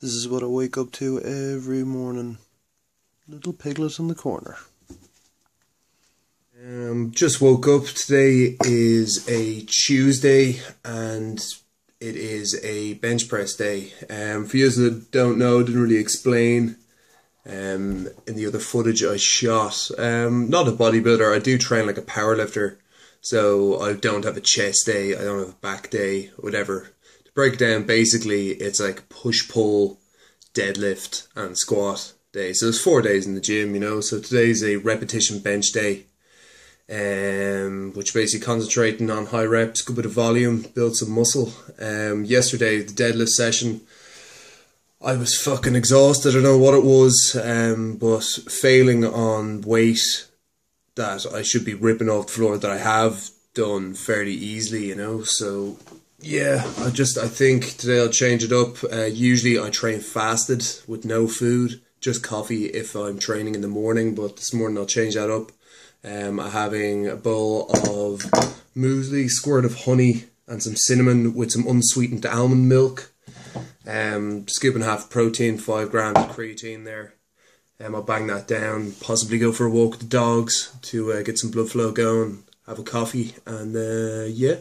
This is what I wake up to every morning. Little piglet in the corner. Just woke up. Today is a Tuesday and it is a bench press day. For you that don't know, didn't really explain in the other footage I shot. Not a bodybuilder, I do train like a powerlifter. So I don't have a chest day, I don't have a back day, whatever. To break it down, basically it's like push-pull, deadlift and squat day. So there's 4 days in the gym, you know. So today's a repetition bench day, which basically concentrating on high reps, good bit of volume, build some muscle. Yesterday, the deadlift session, I was fucking exhausted. I don't know what it was, but failing on weight that I should be ripping off the floor that I have done fairly easily, you know. So yeah, I think today I'll change it up. Usually I train fasted with no food, just coffee if I'm training in the morning, but this morning I'll change that up. I'm having a bowl of muesli, squirt of honey and some cinnamon with some unsweetened almond milk. Scooping half protein, 5 grams of creatine there. I'll bang that down, possibly go for a walk with the dogs to get some blood flow going, have a coffee, and yeah.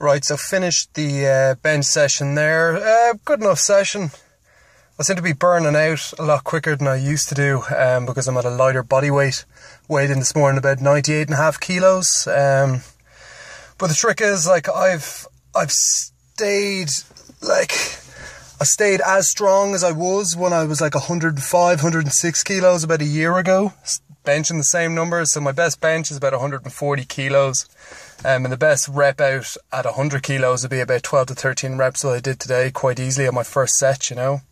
Right, so finished the bench session there. Good enough session. I seem to be burning out a lot quicker than I used to do because I'm at a lighter body weight. Weighed in this morning about 98.5 kilos. But the trick is, like, I've stayed, like, I stayed as strong as I was when I was like 105, 106 kilos about a year ago. Benching the same numbers, so my best bench is about 140 kilos. And the best rep out at 100 kilos would be about 12 to 13 reps that I did today quite easily on my first set, you know.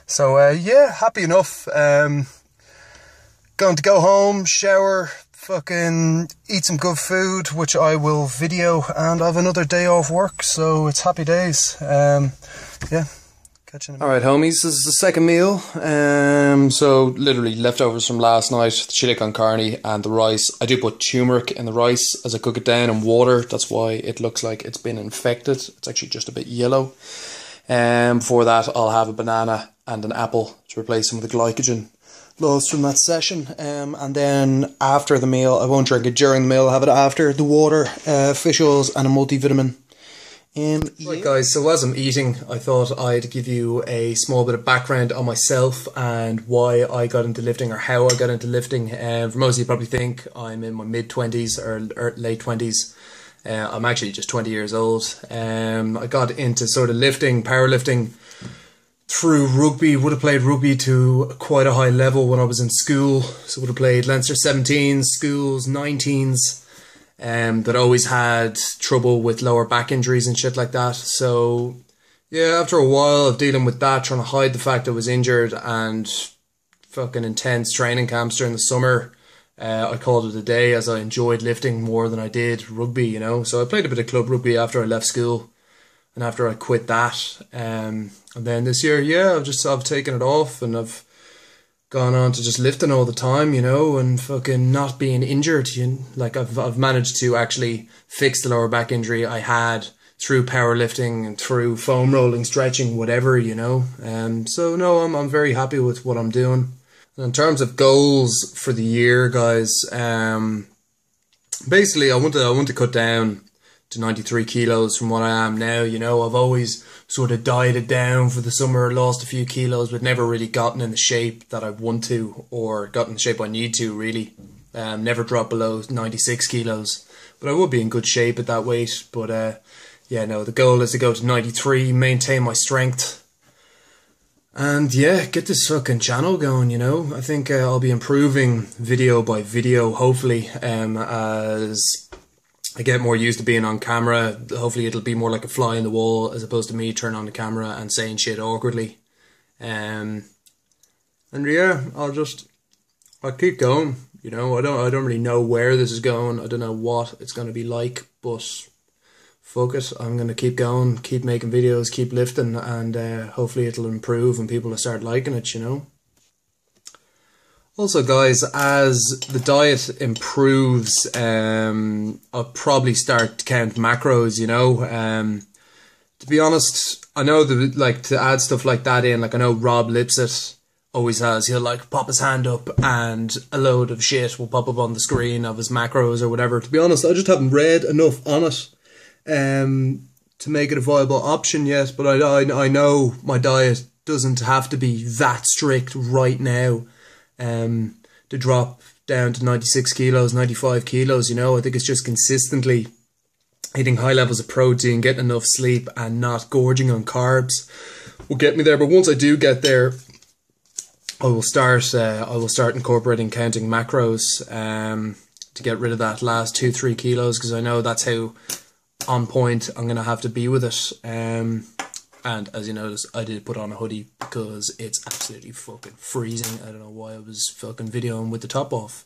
So, yeah, happy enough. Going to go home, shower, fucking eat some good food, which I will video, and I have another day off work, so it's happy days. Yeah. Alright homies, this is the second meal. So literally leftovers from last night, the chili con carne and the rice. I do put turmeric in the rice as I cook it down and water. That's why it looks like it's been infected. It's actually just a bit yellow. Before that I'll have a banana and an apple to replace some of the glycogen lost from that session. And then after the meal, I won't drink it during the meal, I'll have it after, the water, fish oils and a multivitamin. Right guys, so as I'm eating, I thought I'd give you a small bit of background on myself and why I got into lifting, or how I got into lifting. For most of you probably think I'm in my mid-20s or late 20s. I'm actually just 20 years old. I got into sort of lifting, powerlifting, through rugby. Would have played rugby to quite a high level when I was in school. So would have played Leinster 17s, schools, 19s. That always had trouble with lower back injuries and shit like that. So yeah, after a while of dealing with that, trying to hide the fact I was injured, and fucking intense training camps during the summer, I called it a day, as I enjoyed lifting more than I did rugby, you know. So I played a bit of club rugby after I left school and after I quit that. And then this year, yeah, I've taken it off, and I've gone on to just lifting all the time, you know, and fucking not being injured. Like I've managed to actually fix the lower back injury I had through powerlifting and through foam rolling, stretching, whatever, you know. So no, I'm very happy with what I'm doing. And in terms of goals for the year, guys, basically I want to cut down to 93 kilos from what I am now, you know. I've always sort of dieted down for the summer, lost a few kilos, but never really gotten in the shape that I want to, or gotten the shape I need to, really. Never dropped below 96 kilos, but I would be in good shape at that weight. But yeah, no, the goal is to go to 93, maintain my strength, and yeah, get this fucking channel going, you know. I think I'll be improving video by video, hopefully, as I get more used to being on camera. Hopefully it'll be more like a fly in the wall as opposed to me turning on the camera and saying shit awkwardly. And yeah, I'll keep going, you know. I don't really know where this is going. I don't know what it's going to be like, but fuck it. I'm going to keep going, keep making videos, keep lifting, and hopefully it'll improve and people will start liking it, you know. Also guys, as the diet improves, I'll probably start to count macros, you know. To be honest, I know that, like, to add stuff like that in, like I know Rob Lipsett always has, he'll like pop his hand up and a load of shit will pop up on the screen of his macros or whatever. To be honest, I just haven't read enough on it to make it a viable option yet, but I know my diet doesn't have to be that strict right now. To drop down to 96 kilos, 95 kilos, you know. I think it's just consistently eating high levels of protein, getting enough sleep, and not gorging on carbs will get me there. But once I do get there, I will start incorporating counting macros to get rid of that last 2-3 kilos, because I know that's how on point I'm going to have to be with it. And as you notice, I did put on a hoodie because it's absolutely fucking freezing. I don't know why I was fucking videoing with the top off.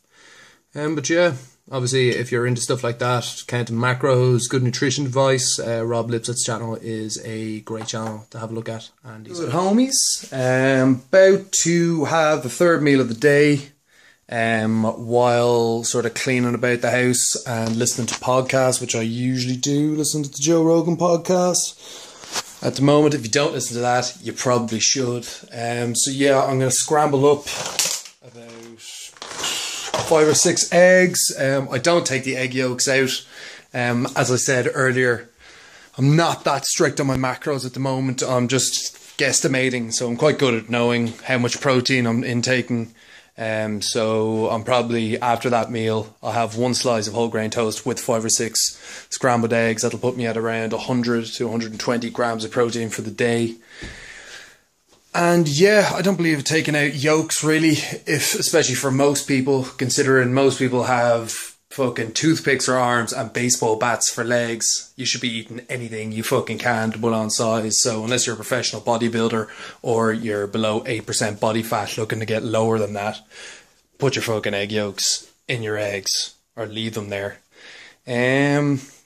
But yeah, obviously if you're into stuff like that, counting macros, good nutrition advice, Rob Lipsett's channel is a great channel to have a look at. And he's good homies. About to have the third meal of the day, while sort of cleaning about the house and listening to podcasts, which I usually do, listen to the Joe Rogan podcast. At the moment, if you don't listen to that, you probably should. So yeah, I'm going to scramble up about 5 or 6 eggs. I don't take the egg yolks out. As I said earlier, I'm not that strict on my macros at the moment. I'm just guesstimating, so I'm quite good at knowing how much protein I'm intaking. So I'm probably, after that meal, I'll have one slice of whole grain toast with 5 or 6 scrambled eggs. That'll put me at around 100 to 120 grams of protein for the day. And yeah, I don't believe in taking out yolks really, especially for most people, considering most people have fucking toothpicks for arms and baseball bats for legs. You should be eating anything you fucking can to put on size. So unless you're a professional bodybuilder or you're below 8% body fat looking to get lower than that, put your fucking egg yolks in your eggs or leave them there.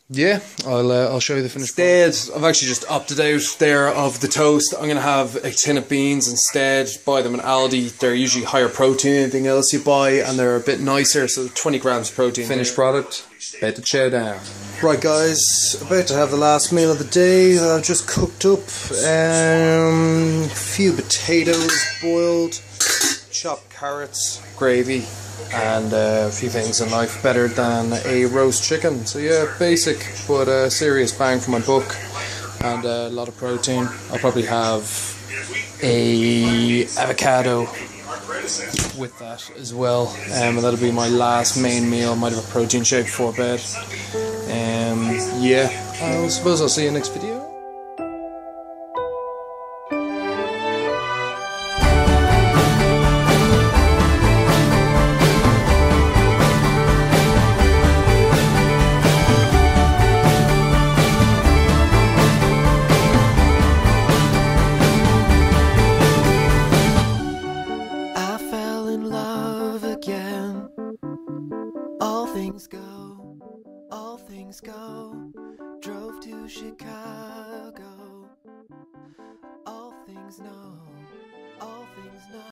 Yeah, I'll show you the finished product. I've actually just opted out there of the toast. I'm going to have a tin of beans instead. Buy them in Aldi. They're usually higher protein than anything else you buy, and they're a bit nicer, so 20 grams of protein. Finished product, bet to chow down. Right guys, about to have the last meal of the day. I've just cooked up a few potatoes boiled, chopped carrots, gravy, and a few things in life better than a roast chicken. So yeah, basic but a serious bang for my buck, and a lot of protein. I'll probably have a avocado with that as well, and that'll be my last main meal. Might have a protein shake before bed. Yeah, I suppose I'll see you next video. All things go, drove to Chicago, all things know.